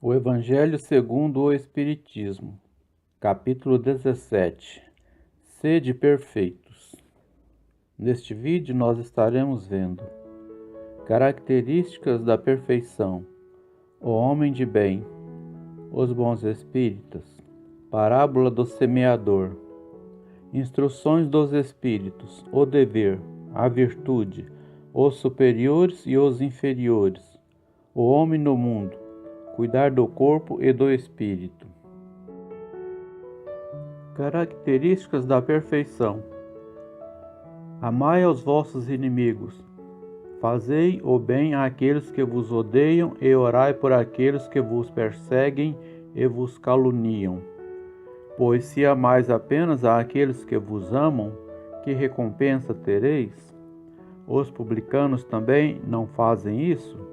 O Evangelho segundo o Espiritismo, capítulo 17. Sede perfeitos. Neste vídeo nós estaremos vendo características da perfeição, o homem de bem, os bons espíritas, parábola do semeador, instruções dos espíritos, o dever, a virtude, os superiores e os inferiores, o homem no mundo, cuidar do corpo e do espírito. Características da perfeição. Amai aos vossos inimigos, fazei o bem àqueles que vos odeiam e orai por aqueles que vos perseguem e vos caluniam. Pois se amais apenas àqueles que vos amam, que recompensa tereis? Os publicanos também não fazem isso?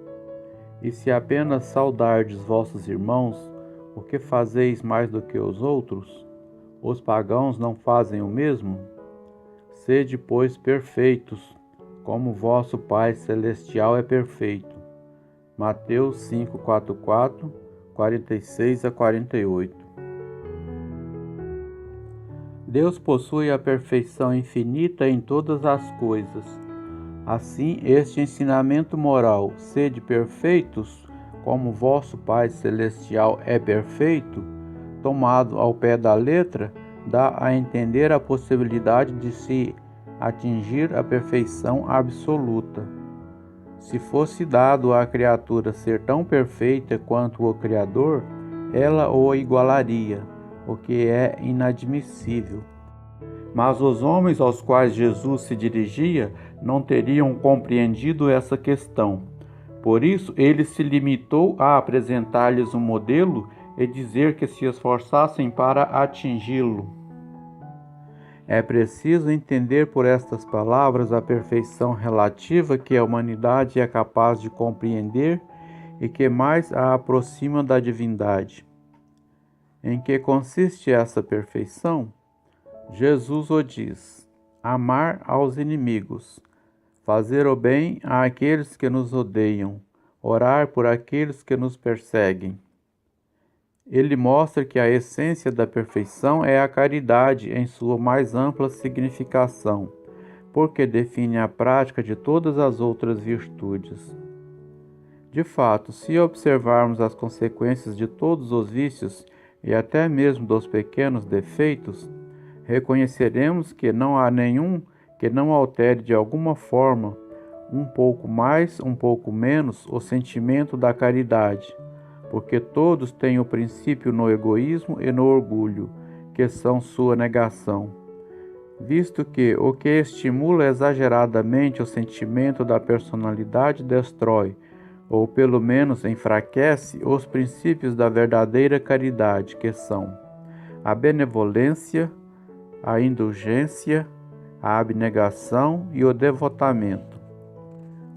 E se apenas saudardes vossos irmãos, o que fazeis mais do que os outros? Os pagãos não fazem o mesmo? Sede, pois, perfeitos, como vosso Pai Celestial é perfeito. Mateus 5:44, 46 a 48. Deus possui a perfeição infinita em todas as coisas. Assim, este ensinamento moral, sede perfeitos, como vosso Pai Celestial é perfeito, tomado ao pé da letra, dá a entender a possibilidade de se atingir a perfeição absoluta. Se fosse dado à criatura ser tão perfeita quanto o Criador, ela o igualaria, o que é inadmissível. Mas os homens aos quais Jesus se dirigia não teriam compreendido essa questão. Por isso, ele se limitou a apresentar-lhes um modelo e dizer que se esforçassem para atingi-lo. É preciso entender por estas palavras a perfeição relativa que a humanidade é capaz de compreender e que mais a aproxima da divindade. Em que consiste essa perfeição? Jesus o diz: amar aos inimigos, fazer o bem àqueles que nos odeiam, orar por aqueles que nos perseguem. Ele mostra que a essência da perfeição é a caridade em sua mais ampla significação, porque define a prática de todas as outras virtudes. De fato, se observarmos as consequências de todos os vícios e até mesmo dos pequenos defeitos, reconheceremos que não há nenhum que não altere de alguma forma, um pouco mais, um pouco menos, o sentimento da caridade, porque todos têm o princípio no egoísmo e no orgulho, que são sua negação. Visto que o que estimula exageradamente o sentimento da personalidade destrói, ou pelo menos enfraquece, os princípios da verdadeira caridade, que são a benevolência, a indulgência, a abnegação e o devotamento.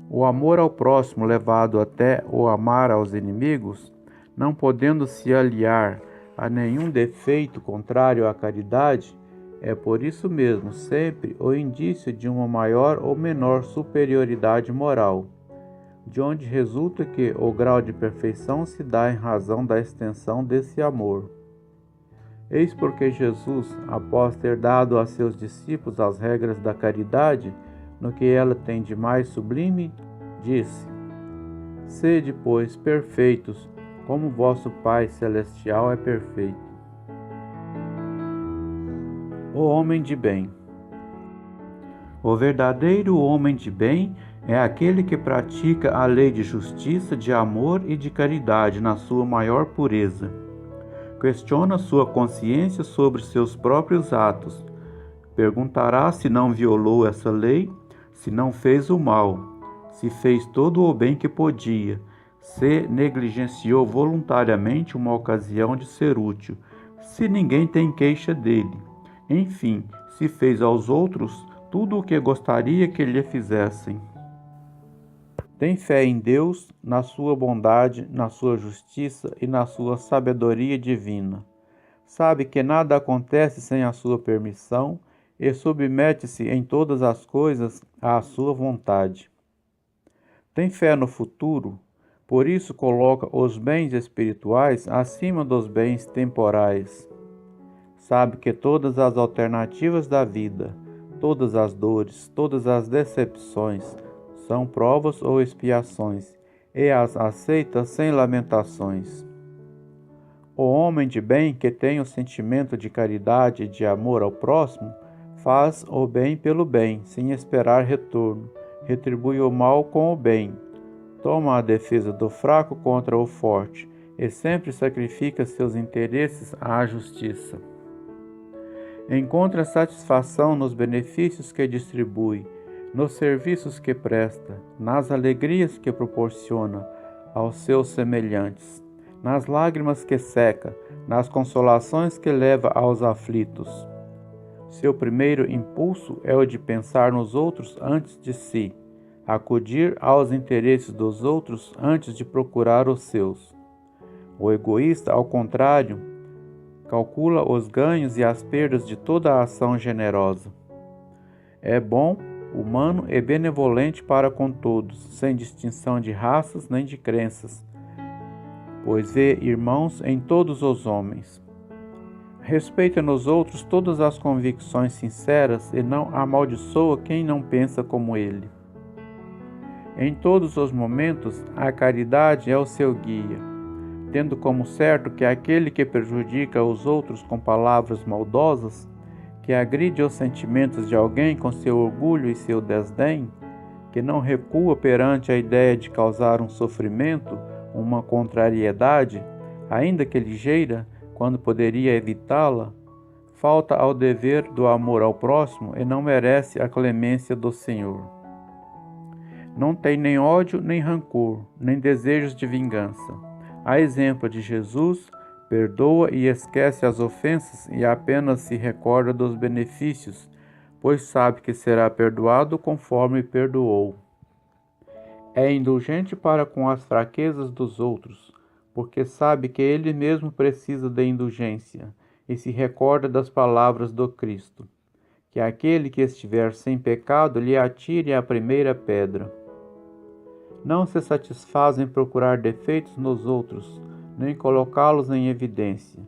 O amor ao próximo levado até o amar aos inimigos, não podendo se aliar a nenhum defeito contrário à caridade, é por isso mesmo sempre o indício de uma maior ou menor superioridade moral, de onde resulta que o grau de perfeição se dá em razão da extensão desse amor. Eis porque Jesus, após ter dado a seus discípulos as regras da caridade, no que ela tem de mais sublime, disse: sede, pois, perfeitos, como vosso Pai Celestial é perfeito. O homem de bem. O verdadeiro homem de bem é aquele que pratica a lei de justiça, de amor e de caridade na sua maior pureza. Questiona sua consciência sobre seus próprios atos. Perguntará se não violou essa lei, se não fez o mal, se fez todo o bem que podia, se negligenciou voluntariamente uma ocasião de ser útil, se ninguém tem queixa dele. Enfim, se fez aos outros tudo o que gostaria que lhe fizessem. Tem fé em Deus, na sua bondade, na sua justiça e na sua sabedoria divina. Sabe que nada acontece sem a sua permissão e submete-se em todas as coisas à sua vontade. Tem fé no futuro, Por isso coloca os bens espirituais acima dos bens temporais. Sabe que todas as alternativas da vida, todas as dores, todas as decepções são provas ou expiações, e as aceita sem lamentações. O homem de bem que tem o sentimento de caridade e de amor ao próximo, faz o bem pelo bem, sem esperar retorno, retribui o mal com o bem, toma a defesa do fraco contra o forte e sempre sacrifica seus interesses à justiça. Encontra satisfação nos benefícios que distribui, nos serviços que presta, nas alegrias que proporciona aos seus semelhantes, nas lágrimas que seca, nas consolações que leva aos aflitos. Seu primeiro impulso é o de pensar nos outros antes de si, acudir aos interesses dos outros antes de procurar os seus. O egoísta, ao contrário, calcula os ganhos e as perdas de toda a ação generosa. É bom, humano e benevolente para com todos, sem distinção de raças nem de crenças, pois vê irmãos em todos os homens. Respeita nos outros todas as convicções sinceras e não amaldiçoa quem não pensa como ele. Em todos os momentos, a caridade é o seu guia, tendo como certo que aquele que prejudica os outros com palavras maldosas, que agride os sentimentos de alguém com seu orgulho e seu desdém, que não recua perante a ideia de causar um sofrimento, uma contrariedade, ainda que ligeira, quando poderia evitá-la, falta ao dever do amor ao próximo e não merece a clemência do Senhor. Não tem nem ódio, nem rancor, nem desejos de vingança. A exemplo de Jesus, perdoa e esquece as ofensas e apenas se recorda dos benefícios, pois sabe que será perdoado conforme perdoou. É indulgente para com as fraquezas dos outros, porque sabe que ele mesmo precisa de indulgência, e se recorda das palavras do Cristo, que aquele que estiver sem pecado lhe atire a primeira pedra. Não se satisfaz em procurar defeitos nos outros, nem colocá-los em evidência.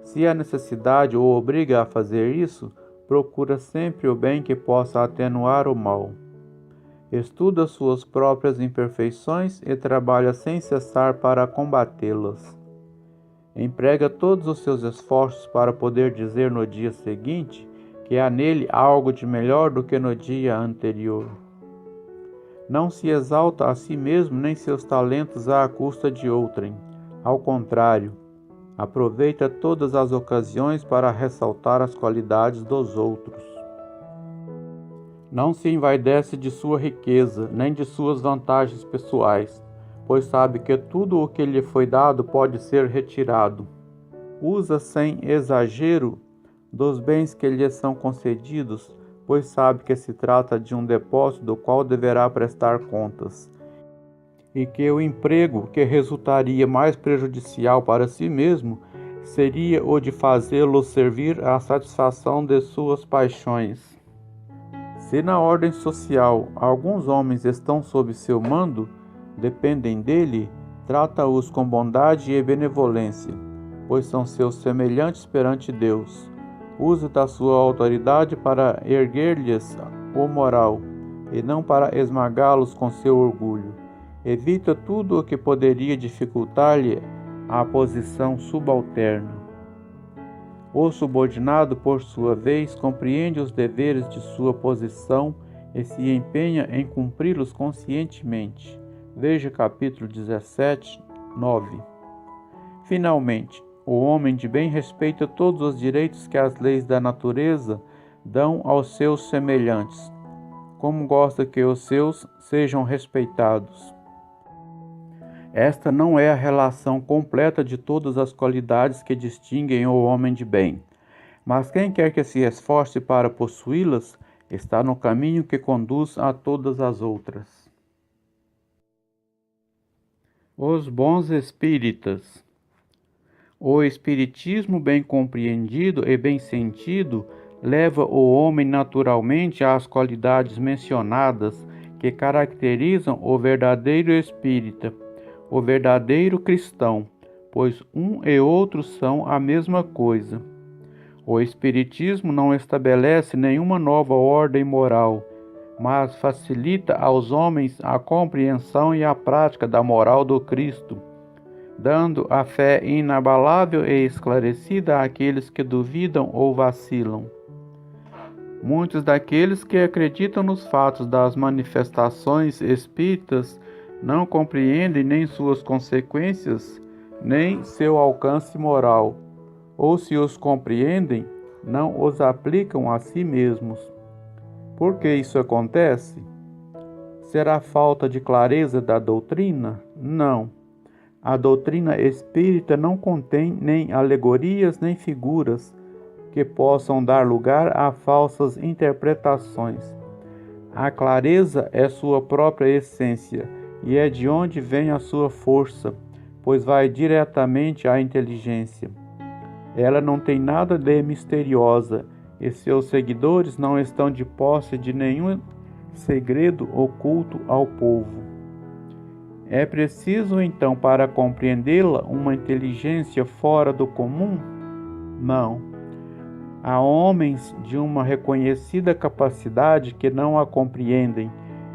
Se a necessidade o obriga a fazer isso, procura sempre o bem que possa atenuar o mal. Estuda suas próprias imperfeições e trabalha sem cessar para combatê-las. Emprega todos os seus esforços para poder dizer no dia seguinte que há nele algo de melhor do que no dia anterior. Não se exalta a si mesmo nem seus talentos à custa de outrem. Ao contrário, aproveita todas as ocasiões para ressaltar as qualidades dos outros. Não se envaidece de sua riqueza, nem de suas vantagens pessoais, pois sabe que tudo o que lhe foi dado pode ser retirado. Usa sem exagero dos bens que lhe são concedidos, pois sabe que se trata de um depósito do qual deverá prestar contas, e que o emprego que resultaria mais prejudicial para si mesmo seria o de fazê-lo servir à satisfação de suas paixões. Se na ordem social alguns homens estão sob seu mando, dependem dele, trata-os com bondade e benevolência, pois são seus semelhantes perante Deus. Usa da sua autoridade para erguer-lhes o moral, e não para esmagá-los com seu orgulho. Evita tudo o que poderia dificultar-lhe a posição subalterna. O subordinado, por sua vez, compreende os deveres de sua posição e se empenha em cumpri-los conscientemente. Veja capítulo 17, 9. Finalmente, o homem de bem respeita todos os direitos que as leis da natureza dão aos seus semelhantes, como gosta que os seus sejam respeitados. Esta não é a relação completa de todas as qualidades que distinguem o homem de bem, mas quem quer que se esforce para possuí-las está no caminho que conduz a todas as outras. Os bons espíritas. O espiritismo bem compreendido e bem sentido leva o homem naturalmente às qualidades mencionadas que caracterizam o verdadeiro espírita. o verdadeiro cristão, pois um e outro são a mesma coisa. O Espiritismo não estabelece nenhuma nova ordem moral, mas facilita aos homens a compreensão e a prática da moral do Cristo, dando a fé inabalável e esclarecida àqueles que duvidam ou vacilam. Muitos daqueles que acreditam nos fatos das manifestações espíritas não compreendem nem suas consequências, nem seu alcance moral, ou se os compreendem, não os aplicam a si mesmos. Por que isso acontece? Será falta de clareza da doutrina? Não. A doutrina espírita não contém nem alegorias nem figuras que possam dar lugar a falsas interpretações. A clareza é sua própria essência e é de onde vem a sua força, pois vai diretamente à inteligência. Ela não tem nada de misteriosa e seus seguidores não estão de posse de nenhum segredo oculto ao povo. É preciso, então, para compreendê-la, uma inteligência fora do comum? Não. Há homens de uma reconhecida capacidade que não a compreendem,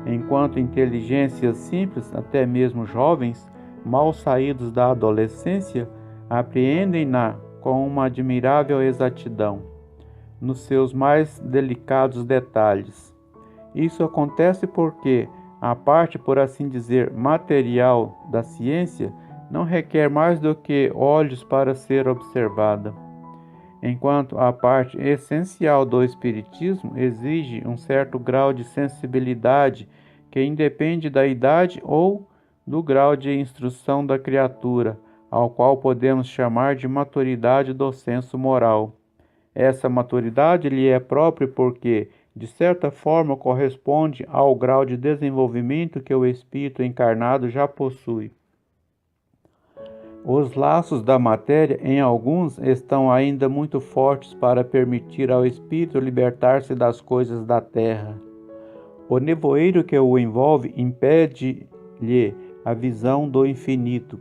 enquanto inteligências simples, até mesmo jovens, mal saídos da adolescência, apreendem-na com uma admirável exatidão, nos seus mais delicados detalhes. Isso acontece porque a parte, por assim dizer, material da ciência não requer mais do que olhos para ser observada, enquanto a parte essencial do espiritismo exige um certo grau de sensibilidade que independe da idade ou do grau de instrução da criatura, ao qual podemos chamar de maturidade do senso moral. Essa maturidade lhe é própria porque, de certa forma, corresponde ao grau de desenvolvimento que o espírito encarnado já possui. Os laços da matéria, em alguns, estão ainda muito fortes para permitir ao espírito libertar-se das coisas da terra. O nevoeiro que o envolve impede-lhe a visão do infinito.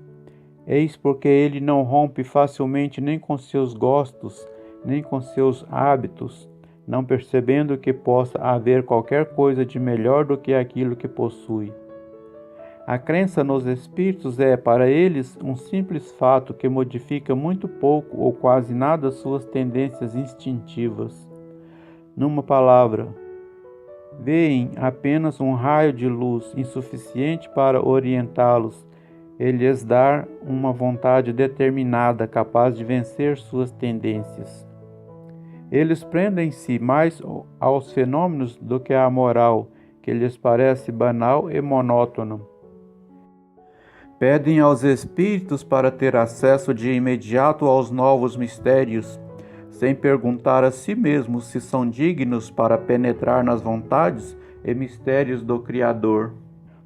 Eis porque ele não rompe facilmente nem com seus gostos, nem com seus hábitos, não percebendo que possa haver qualquer coisa de melhor do que aquilo que possui. A crença nos espíritos é, para eles, um simples fato que modifica muito pouco ou quase nada suas tendências instintivas. Numa palavra, veem apenas um raio de luz insuficiente para orientá-los e lhes dar uma vontade determinada capaz de vencer suas tendências. Eles prendem-se mais aos fenômenos do que à moral, que lhes parece banal e monótona. Pedem aos espíritos para ter acesso de imediato aos novos mistérios, sem perguntar a si mesmos se são dignos para penetrar nas vontades e mistérios do Criador.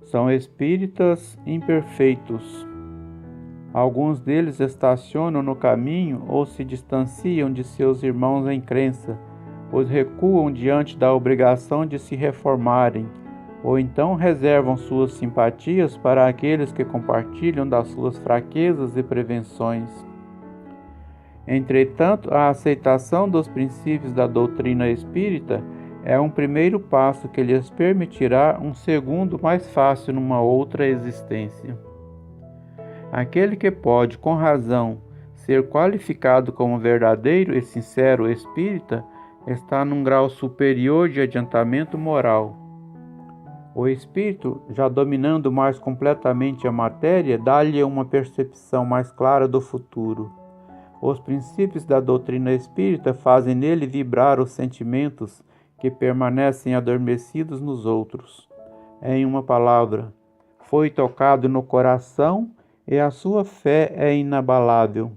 São espíritas imperfeitos. Alguns deles estacionam no caminho ou se distanciam de seus irmãos em crença, os recuam diante da obrigação de se reformarem, ou então reservam suas simpatias para aqueles que compartilham das suas fraquezas e prevenções. Entretanto, a aceitação dos princípios da doutrina espírita é um primeiro passo que lhes permitirá um segundo mais fácil numa outra existência. Aquele que pode, com razão, ser qualificado como verdadeiro e sincero espírita está num grau superior de adiantamento moral. O espírito, já dominando mais completamente a matéria, dá-lhe uma percepção mais clara do futuro. Os princípios da doutrina espírita fazem nele vibrar os sentimentos que permanecem adormecidos nos outros. Em uma palavra, foi tocado no coração e a sua fé é inabalável.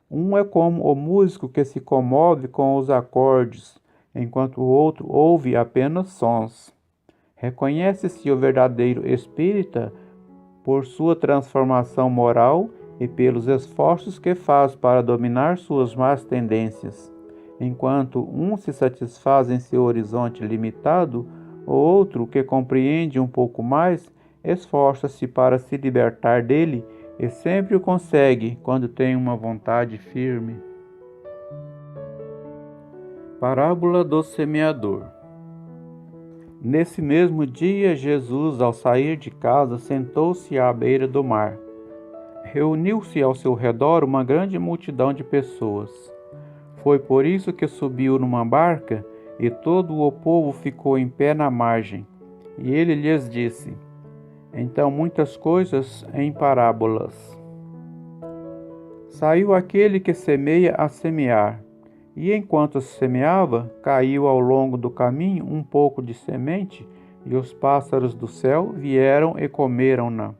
Um é como o músico que se comove com os acordes, enquanto o outro ouve apenas sons. Reconhece-se o verdadeiro espírita por sua transformação moral e pelos esforços que faz para dominar suas más tendências. Enquanto um se satisfaz em seu horizonte limitado, o outro, que compreende um pouco mais, esforça-se para se libertar dele e sempre o consegue quando tem uma vontade firme. Parábola do semeador. Nesse mesmo dia, Jesus, ao sair de casa, sentou-se à beira do mar. Reuniu-se ao seu redor uma grande multidão de pessoas. Foi por isso que subiu numa barca, e todo o povo ficou em pé na margem. E ele lhes disse: Então muitas coisas em parábolas. Saiu aquele que semeia a semear, e enquanto semeava, caiu ao longo do caminho um pouco de semente, e os pássaros do céu vieram e comeram-na.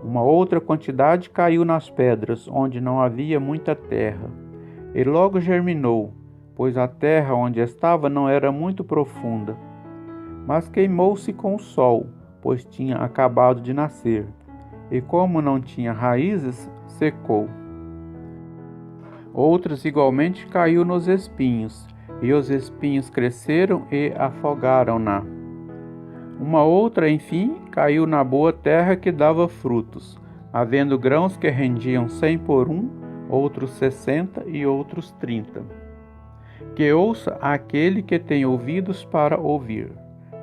Uma outra quantidade caiu nas pedras, onde não havia muita terra, e logo germinou, pois a terra onde estava não era muito profunda. Mas queimou-se com o sol, pois tinha acabado de nascer, e como não tinha raízes, secou. Outras igualmente caiu nos espinhos, e os espinhos cresceram e afogaram-na. Uma outra, enfim, caiu na boa terra que dava frutos, havendo grãos que rendiam 100 por 1, outros 60 e outros 30. Que ouça aquele que tem ouvidos para ouvir.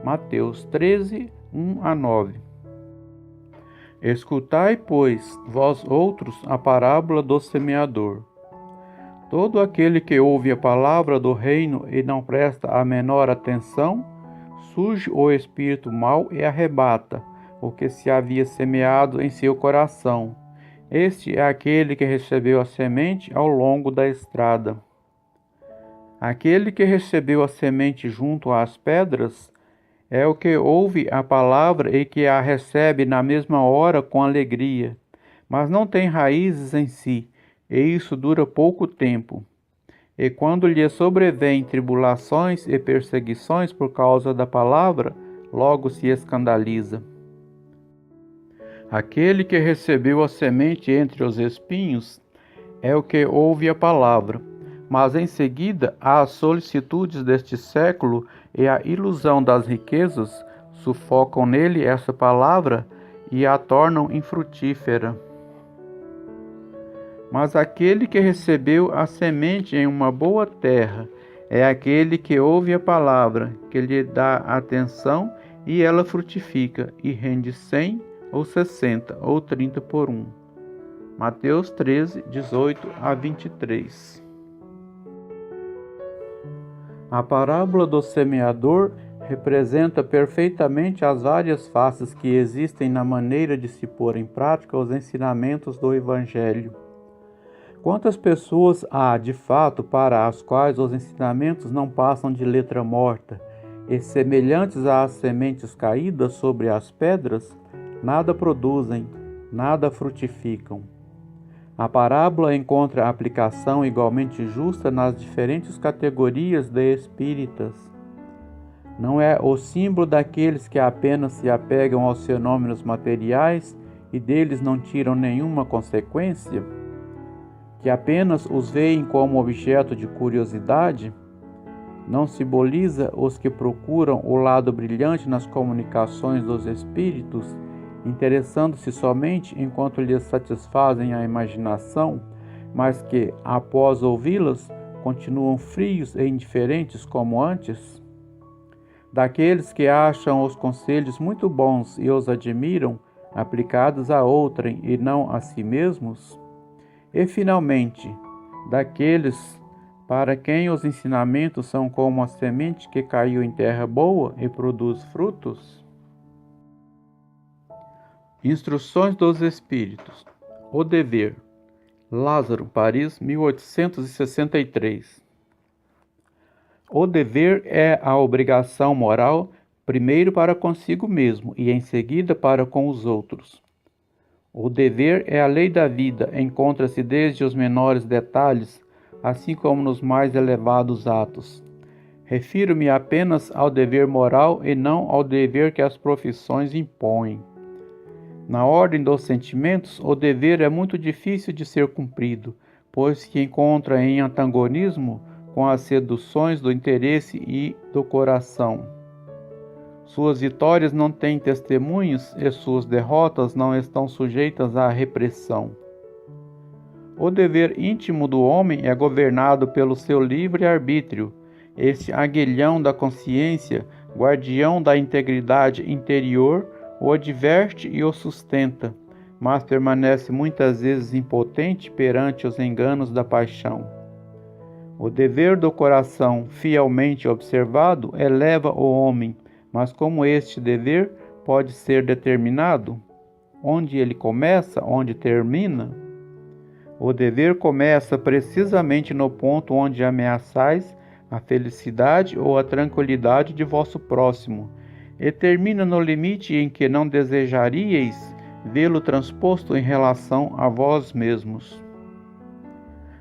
Mateus 13, 1-9. Escutai, pois, vós outros, a parábola do semeador. Todo aquele que ouve a palavra do reino e não presta a menor atenção, surge o espírito mau e arrebata o que se havia semeado em seu coração. Este é aquele que recebeu a semente ao longo da estrada. Aquele que recebeu a semente junto às pedras é o que ouve a palavra e que a recebe na mesma hora com alegria, mas não tem raízes em si, e isso dura pouco tempo. E quando lhe sobrevêm tribulações e perseguições por causa da palavra, logo se escandaliza. Aquele que recebeu a semente entre os espinhos é o que ouve a palavra, mas em seguida as solicitudes deste século e a ilusão das riquezas sufocam nele essa palavra e a tornam infrutífera. Mas aquele que recebeu a semente em uma boa terra é aquele que ouve a palavra, que lhe dá atenção e ela frutifica e rende 100 ou 60 ou 30 por 1. Mateus 13, 18-23. A parábola do semeador representa perfeitamente as várias faces que existem na maneira de se pôr em prática os ensinamentos do Evangelho. Quantas pessoas há, de fato, para as quais os ensinamentos não passam de letra morta, e semelhantes às sementes caídas sobre as pedras, nada produzem, nada frutificam. A parábola encontra aplicação igualmente justa nas diferentes categorias de espíritas. Não é o símbolo daqueles que apenas se apegam aos fenômenos materiais e deles não tiram nenhuma consequência? Que apenas os veem como objeto de curiosidade? Não simboliza os que procuram o lado brilhante nas comunicações dos espíritos, interessando-se somente enquanto lhes satisfazem a imaginação, mas que, após ouvi-las, continuam frios e indiferentes como antes? Daqueles que acham os conselhos muito bons e os admiram, aplicados a outrem e não a si mesmos? E, finalmente, daqueles para quem os ensinamentos são como a semente que caiu em terra boa e produz frutos? Instruções dos Espíritos. O dever. Lázaro, Paris, 1863. O dever é a obrigação moral, primeiro para consigo mesmo e em seguida para com os outros. O dever é a lei da vida, encontra-se desde os menores detalhes, assim como nos mais elevados atos. Refiro-me apenas ao dever moral e não ao dever que as profissões impõem. Na ordem dos sentimentos, o dever é muito difícil de ser cumprido, pois se encontra em antagonismo com as seduções do interesse e do coração. Suas vitórias não têm testemunhos e suas derrotas não estão sujeitas à repressão. O dever íntimo do homem é governado pelo seu livre-arbítrio. Este aguilhão da consciência, guardião da integridade interior, o adverte e o sustenta, mas permanece muitas vezes impotente perante os enganos da paixão. O dever do coração, fielmente observado, eleva o homem, mas como este dever pode ser determinado? Onde ele começa, onde termina? O dever começa precisamente no ponto onde ameaçais a felicidade ou a tranquilidade de vosso próximo, e termina no limite em que não desejaríeis vê-lo transposto em relação a vós mesmos.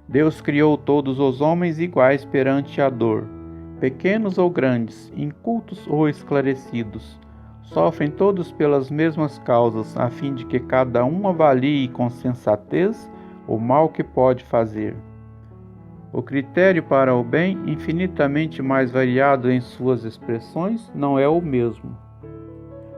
Deus criou todos os homens iguais perante a dor, pequenos ou grandes, incultos ou esclarecidos. Sofrem todos pelas mesmas causas, a fim de que cada um avalie com sensatez o mal que pode fazer. O critério para o bem, infinitamente mais variado em suas expressões, não é o mesmo.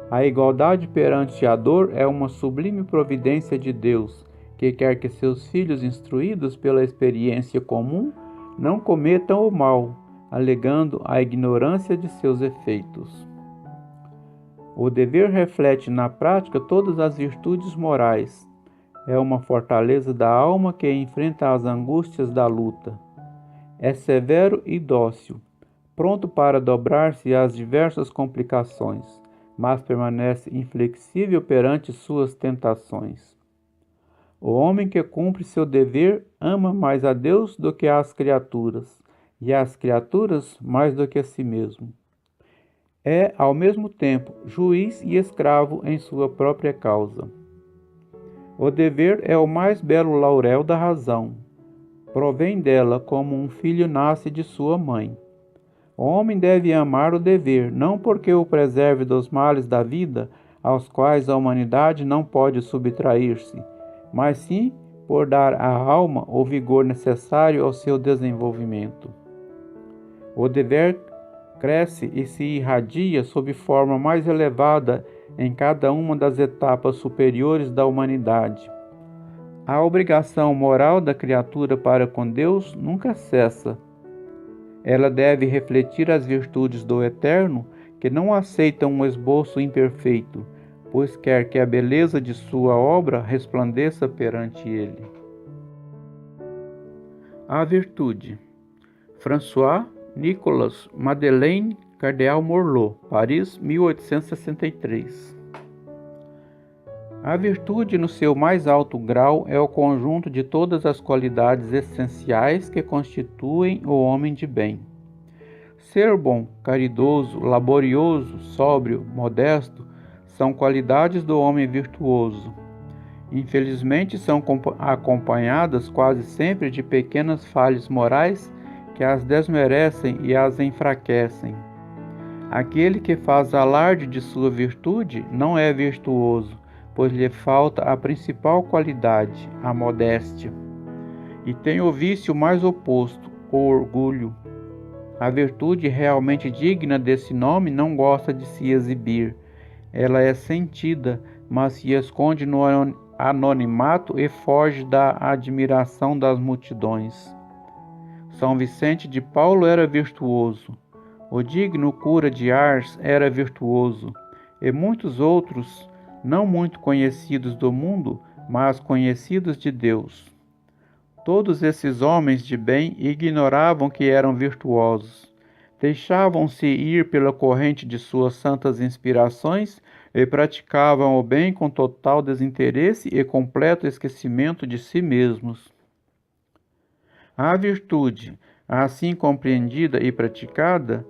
A igualdade perante a dor é uma sublime providência de Deus, que quer que seus filhos, instruídos pela experiência comum, não cometam o mal, alegando a ignorância de seus efeitos. O dever reflete na prática todas as virtudes morais. É uma fortaleza da alma que enfrenta as angústias da luta. É severo e dócil, pronto para dobrar-se às diversas complicações, mas permanece inflexível perante suas tentações. O homem que cumpre seu dever ama mais a Deus do que as criaturas, e as criaturas mais do que a si mesmo. É, ao mesmo tempo, juiz e escravo em sua própria causa. O dever é o mais belo laurel da razão. Provém dela como um filho nasce de sua mãe. O homem deve amar o dever, não porque o preserve dos males da vida, aos quais a humanidade não pode subtrair-se, mas sim por dar à alma o vigor necessário ao seu desenvolvimento. O dever cresce e se irradia sob forma mais elevada em cada uma das etapas superiores da humanidade. A obrigação moral da criatura para com Deus nunca cessa. Ela deve refletir as virtudes do Eterno, que não aceitam um esboço imperfeito, pois quer que a beleza de sua obra resplandeça perante ele. A virtude. François Nicolas Madeleine Cardeal Morlot, Paris, 1863. A virtude, no seu mais alto grau, é o conjunto de todas as qualidades essenciais que constituem o homem de bem. Ser bom, caridoso, laborioso, sóbrio, modesto, são qualidades do homem virtuoso. Infelizmente, são acompanhadas quase sempre de pequenas falhas morais que as desmerecem e as enfraquecem. Aquele que faz alarde de sua virtude não é virtuoso, pois lhe falta a principal qualidade, a modéstia. E tem o vício mais oposto, o orgulho. A virtude realmente digna desse nome não gosta de se exibir. Ela é sentida, mas se esconde no anonimato e foge da admiração das multidões. São Vicente de Paulo era virtuoso. O digno cura de Ars era virtuoso, e muitos outros, não muito conhecidos do mundo, mas conhecidos de Deus. Todos esses homens de bem ignoravam que eram virtuosos. Deixavam-se ir pela corrente de suas santas inspirações e praticavam o bem com total desinteresse e completo esquecimento de si mesmos. A virtude, assim compreendida e praticada,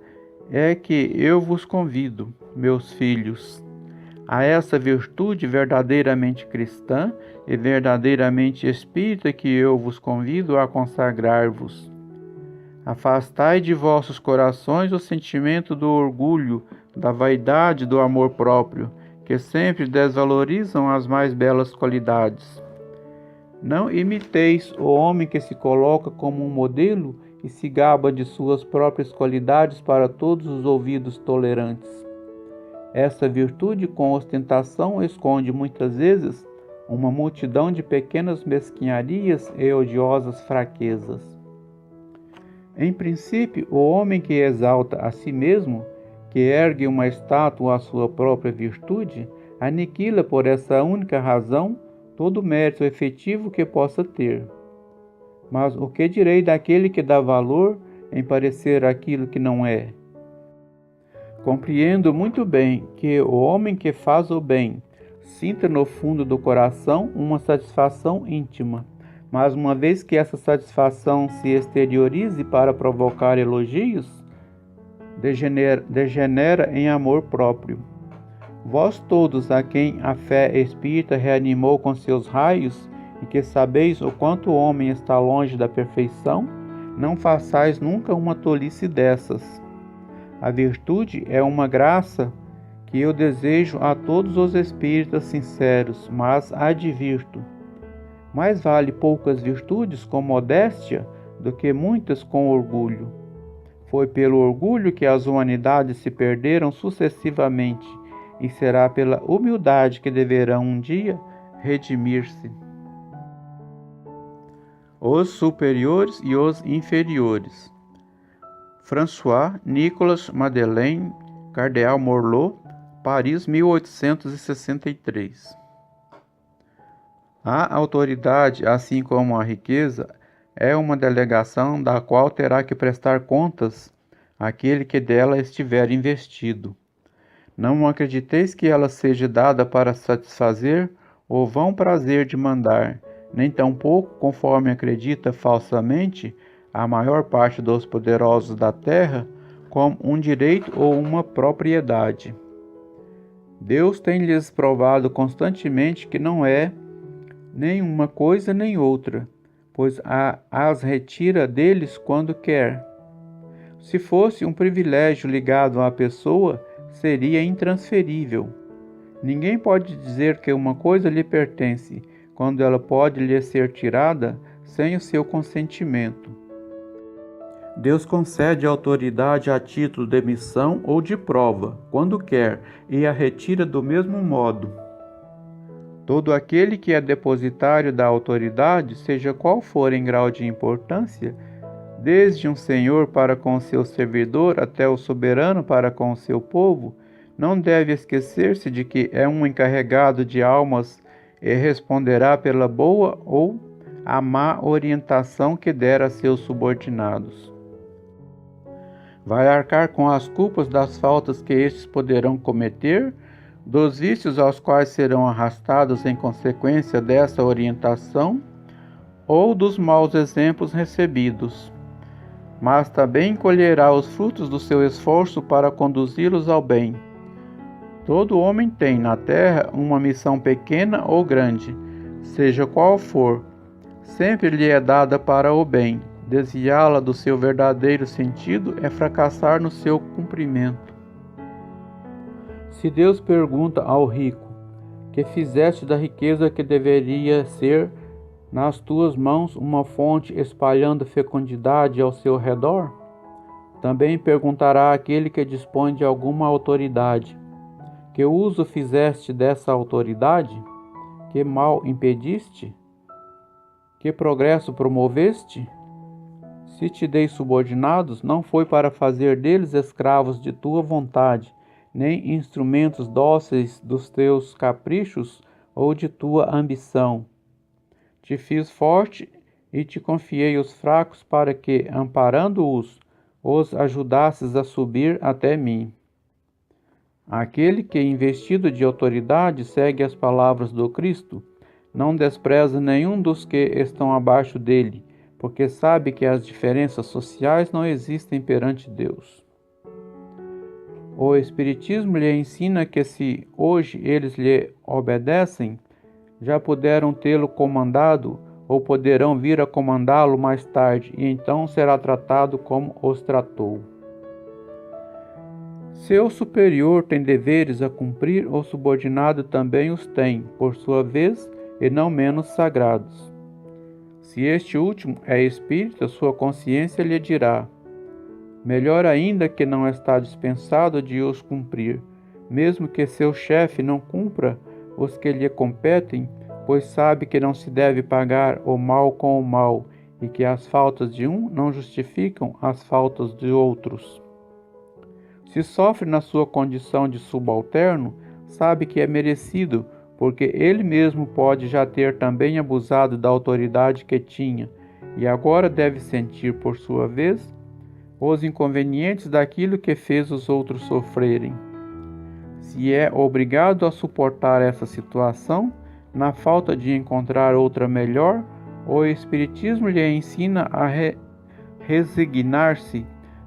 é que eu vos convido, meus filhos, a essa virtude verdadeiramente cristã e verdadeiramente espírita que eu vos convido a consagrar-vos. Afastai de vossos corações o sentimento do orgulho, da vaidade, do amor próprio, que sempre desvalorizam as mais belas qualidades. Não imiteis o homem que se coloca como um modelo e se gaba de suas próprias qualidades para todos os ouvidos tolerantes. Essa virtude com ostentação esconde muitas vezes uma multidão de pequenas mesquinharias e odiosas fraquezas. Em princípio, o homem que exalta a si mesmo, que ergue uma estátua à sua própria virtude, aniquila por essa única razão todo o mérito efetivo que possa ter. Mas o que direi daquele que dá valor em parecer aquilo que não é? Compreendo muito bem que o homem que faz o bem sinta no fundo do coração uma satisfação íntima, mas uma vez que essa satisfação se exteriorize para provocar elogios, degenera em amor próprio. Vós todos, a quem a fé espírita reanimou com seus raios, e que sabeis o quanto o homem está longe da perfeição, não façais nunca uma tolice dessas. A virtude é uma graça que eu desejo a todos os espíritas sinceros, mas advirto: mais vale poucas virtudes com modéstia do que muitas com orgulho. Foi pelo orgulho que as humanidades se perderam sucessivamente, e será pela humildade que deverão um dia redimir-se. Os superiores e os inferiores. François Nicolas Madeleine, Cardeal Morlot, Paris, 1863. A autoridade, assim como a riqueza, é uma delegação da qual terá que prestar contas aquele que dela estiver investido. Não acrediteis que ela seja dada para satisfazer o vão prazer de mandar, nem tampouco, conforme acredita falsamente a maior parte dos poderosos da terra, como um direito ou uma propriedade. Deus tem-lhes provado constantemente que não é nem uma coisa nem outra, pois as retira deles quando quer. Se fosse um privilégio ligado à pessoa, seria intransferível. Ninguém pode dizer que uma coisa lhe pertence, quando ela pode lhe ser tirada sem o seu consentimento. Deus concede autoridade a título de missão ou de prova, quando quer, e a retira do mesmo modo. Todo aquele que é depositário da autoridade, seja qual for em grau de importância, desde um senhor para com seu servidor até o soberano para com o seu povo, não deve esquecer-se de que é um encarregado de almas e responderá pela boa ou a má orientação que der a seus subordinados. Vai arcar com as culpas das faltas que estes poderão cometer, dos vícios aos quais serão arrastados em consequência dessa orientação, ou dos maus exemplos recebidos. Mas também colherá os frutos do seu esforço para conduzi-los ao bem. Todo homem tem na terra uma missão pequena ou grande, seja qual for, sempre lhe é dada para o bem. Desviá-la do seu verdadeiro sentido é fracassar no seu cumprimento. Se Deus pergunta ao rico: que fizeste da riqueza que deveria ser nas tuas mãos uma fonte espalhando fecundidade ao seu redor? Também perguntará àquele que dispõe de alguma autoridade: que uso fizeste dessa autoridade? Que mal impediste? Que progresso promoveste? Se te dei subordinados, não foi para fazer deles escravos de tua vontade, nem instrumentos dóceis dos teus caprichos ou de tua ambição. Te fiz forte e te confiei os fracos para que, amparando-os, os ajudasses a subir até mim. Aquele que, investido de autoridade, segue as palavras do Cristo, não despreza nenhum dos que estão abaixo dele, porque sabe que as diferenças sociais não existem perante Deus. O Espiritismo lhe ensina que se hoje eles lhe obedecem, já puderam tê-lo comandado ou poderão vir a comandá-lo mais tarde, e então será tratado como os tratou. Seu superior tem deveres a cumprir, o subordinado também os tem, por sua vez, e não menos sagrados. Se este último é espírita, sua consciência lhe dirá: melhor ainda que não está dispensado de os cumprir, mesmo que seu chefe não cumpra os que lhe competem, pois sabe que não se deve pagar o mal com o mal e que as faltas de um não justificam as faltas de outros. Se sofre na sua condição de subalterno, sabe que é merecido, porque ele mesmo pode já ter também abusado da autoridade que tinha, e agora deve sentir, por sua vez, os inconvenientes daquilo que fez os outros sofrerem. Se é obrigado a suportar essa situação, na falta de encontrar outra melhor, o Espiritismo lhe ensina a resignar-se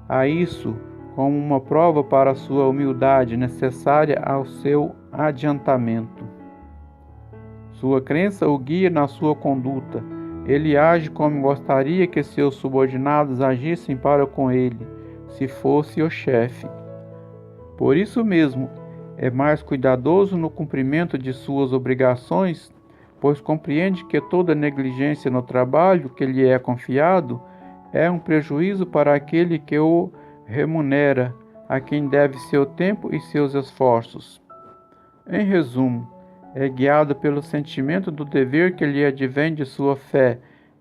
a isso como uma prova para a sua humildade necessária ao seu adiantamento. Sua crença o guia na sua conduta. Ele age como gostaria que seus subordinados agissem para com ele, se fosse o chefe. Por isso mesmo, é mais cuidadoso no cumprimento de suas obrigações, pois compreende que toda negligência no trabalho que lhe é confiado é um prejuízo para aquele que o remunera, a quem deve seu tempo e seus esforços. Em resumo, é guiado pelo sentimento do dever que lhe advém de sua fé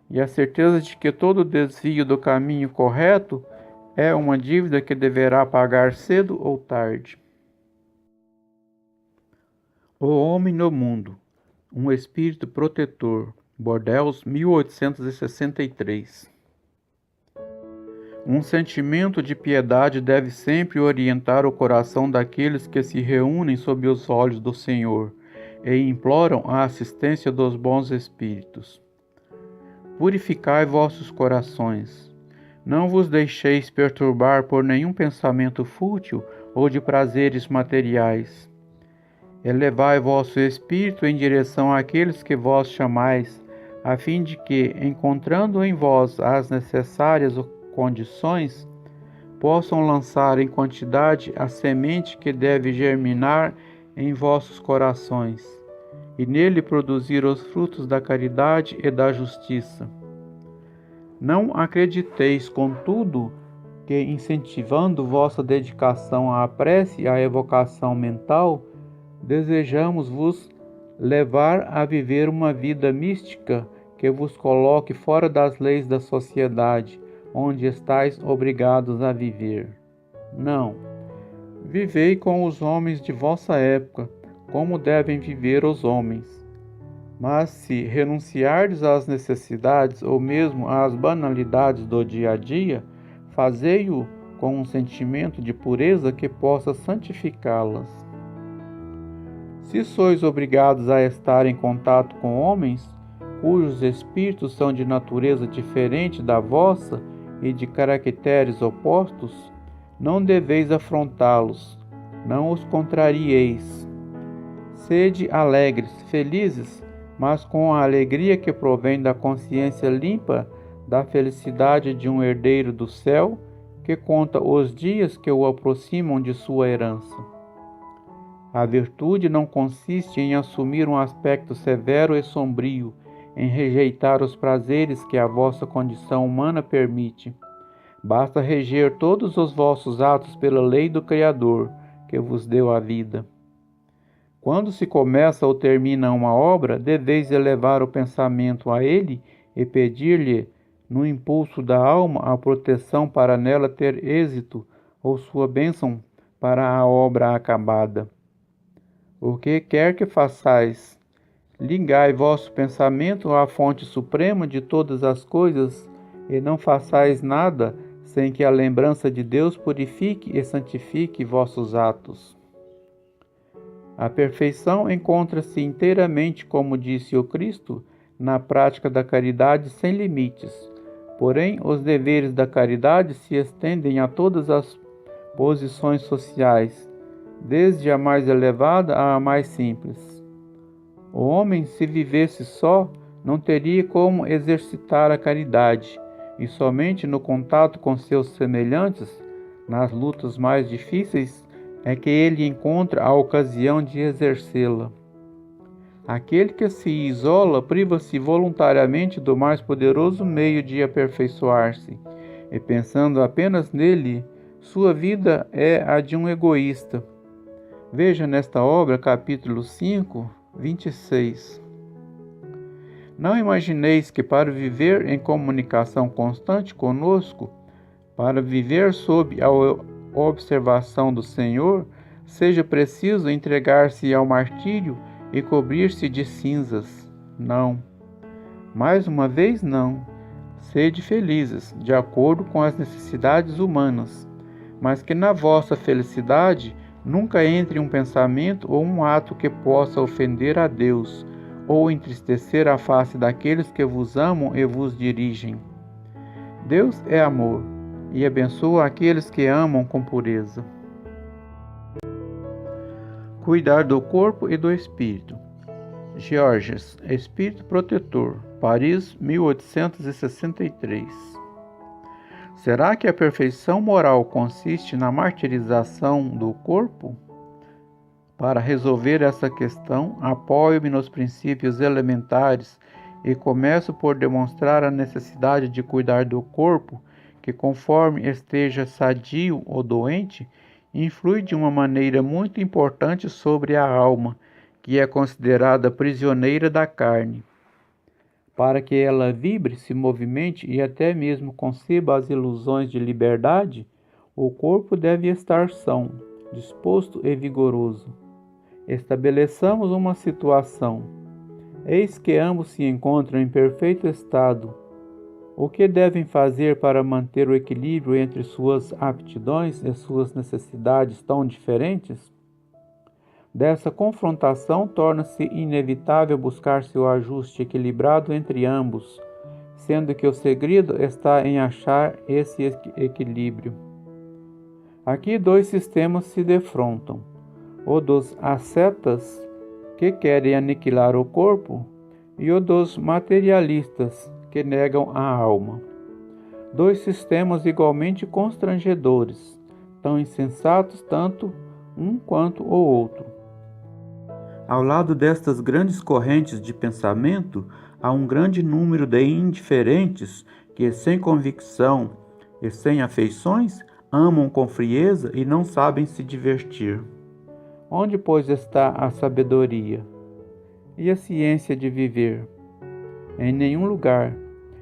e a certeza de que todo desvio do caminho correto é uma dívida que deverá pagar cedo ou tarde. O Homem no Mundo, um espírito protetor, Bordeaux, 1863. Um sentimento de piedade deve sempre orientar o coração daqueles que se reúnem sob os olhos do Senhor e imploram a assistência dos bons espíritos. Purificai vossos corações. Não vos deixeis perturbar por nenhum pensamento fútil ou de prazeres materiais. Elevai vosso espírito em direção àqueles que vós chamais, a fim de que, encontrando em vós as necessárias condições, possam lançar em quantidade a semente que deve germinar em vossos corações, e nele produzir os frutos da caridade e da justiça. Não acrediteis, contudo, que, incentivando vossa dedicação à prece e à evocação mental, desejamos vos levar a viver uma vida mística que vos coloque fora das leis da sociedade, onde estáis obrigados a viver. Não. Vivei com os homens de vossa época, como devem viver os homens. Mas se renunciardes às necessidades ou mesmo às banalidades do dia a dia, fazei-o com um sentimento de pureza que possa santificá-las. Se sois obrigados a estar em contato com homens, cujos espíritos são de natureza diferente da vossa e de caracteres opostos, não deveis afrontá-los, não os contrarieis. Sede alegres, felizes, mas com a alegria que provém da consciência limpa da felicidade de um herdeiro do céu, que conta os dias que o aproximam de sua herança. A virtude não consiste em assumir um aspecto severo e sombrio, em rejeitar os prazeres que a vossa condição humana permite. Basta reger todos os vossos atos pela lei do Criador, que vos deu a vida. Quando se começa ou termina uma obra, deveis elevar o pensamento a Ele e pedir-lhe, no impulso da alma, a proteção para nela ter êxito, ou sua bênção para a obra acabada. O que quer que façais, ligai vosso pensamento à fonte suprema de todas as coisas, e não façais nada sem que a lembrança de Deus purifique e santifique vossos atos. A perfeição encontra-se inteiramente, como disse o Cristo, na prática da caridade sem limites. Porém, os deveres da caridade se estendem a todas as posições sociais, desde a mais elevada à mais simples. O homem, se vivesse só, não teria como exercitar a caridade, e somente no contato com seus semelhantes, nas lutas mais difíceis, é que ele encontra a ocasião de exercê-la. Aquele que se isola priva-se voluntariamente do mais poderoso meio de aperfeiçoar-se, e pensando apenas nele, sua vida é a de um egoísta. Veja nesta obra, capítulo 5, 26. Não imagineis que para viver em comunicação constante conosco, para viver sob a observação do Senhor, seja preciso entregar-se ao martírio e cobrir-se de cinzas. Não. Mais uma vez, não. Sede felizes, de acordo com as necessidades humanas, mas que na vossa felicidade nunca entre um pensamento ou um ato que possa ofender a Deus, ou entristecer a face daqueles que vos amam e vos dirigem. Deus é amor, e abençoa aqueles que amam com pureza. Cuidar do corpo e do espírito. Georges, Espírito Protetor, Paris, 1863. Será que a perfeição moral consiste na martirização do corpo? Para resolver essa questão, apoio-me nos princípios elementares e começo por demonstrar a necessidade de cuidar do corpo, que conforme esteja sadio ou doente, influi de uma maneira muito importante sobre a alma, que é considerada prisioneira da carne. Para que ela vibre, se movimente e até mesmo conceba as ilusões de liberdade, o corpo deve estar são, disposto e vigoroso. Estabeleçamos uma situação. Eis que ambos se encontram em perfeito estado. O que devem fazer para manter o equilíbrio entre suas aptidões e suas necessidades tão diferentes? Dessa confrontação torna-se inevitável buscar-se o ajuste equilibrado entre ambos, sendo que o segredo está em achar esse equilíbrio. Aqui dois sistemas se defrontam: o dos ascetas, que querem aniquilar o corpo, e o dos materialistas, que negam a alma. Dois sistemas igualmente constrangedores, tão insensatos tanto um quanto o outro. Ao lado destas grandes correntes de pensamento, há um grande número de indiferentes que, sem convicção e sem afeições, amam com frieza e não sabem se divertir. Onde, pois, está a sabedoria? E a ciência de viver? Em nenhum lugar.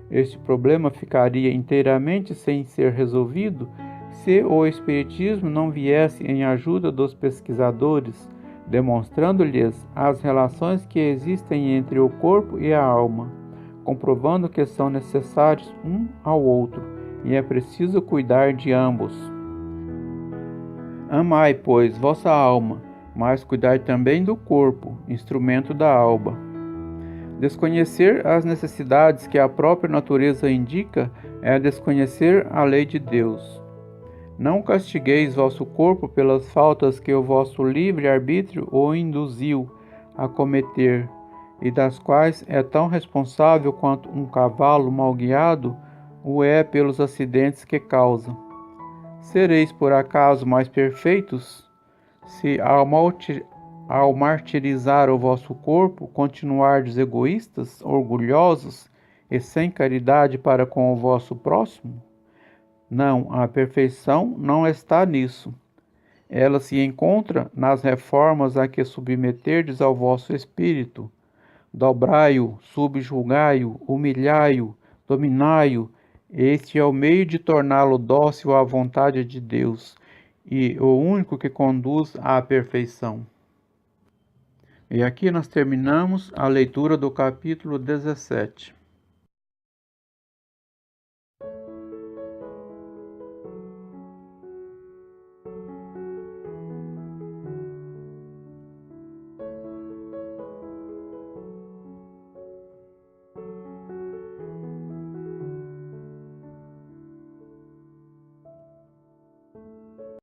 Este problema ficaria inteiramente sem ser resolvido se o Espiritismo não viesse em ajuda dos pesquisadores, demonstrando-lhes as relações que existem entre o corpo e a alma, comprovando que são necessários um ao outro e é preciso cuidar de ambos. Amai, pois, vossa alma, mas cuidai também do corpo, instrumento da alma. Desconhecer as necessidades que a própria natureza indica é desconhecer a lei de Deus. Não castigueis vosso corpo pelas faltas que o vosso livre-arbítrio o induziu a cometer, e das quais é tão responsável quanto um cavalo mal guiado o é pelos acidentes que causa. Sereis por acaso mais perfeitos, se ao martirizar o vosso corpo continuardes egoístas, orgulhosos e sem caridade para com o vosso próximo? Não, a perfeição não está nisso. Ela se encontra nas reformas a que submeterdes ao vosso espírito. Dobrai-o, subjugai-o, humilhai-o, dominai-o. Este é o meio de torná-lo dócil à vontade de Deus e o único que conduz à perfeição. E aqui nós terminamos a leitura do capítulo 17.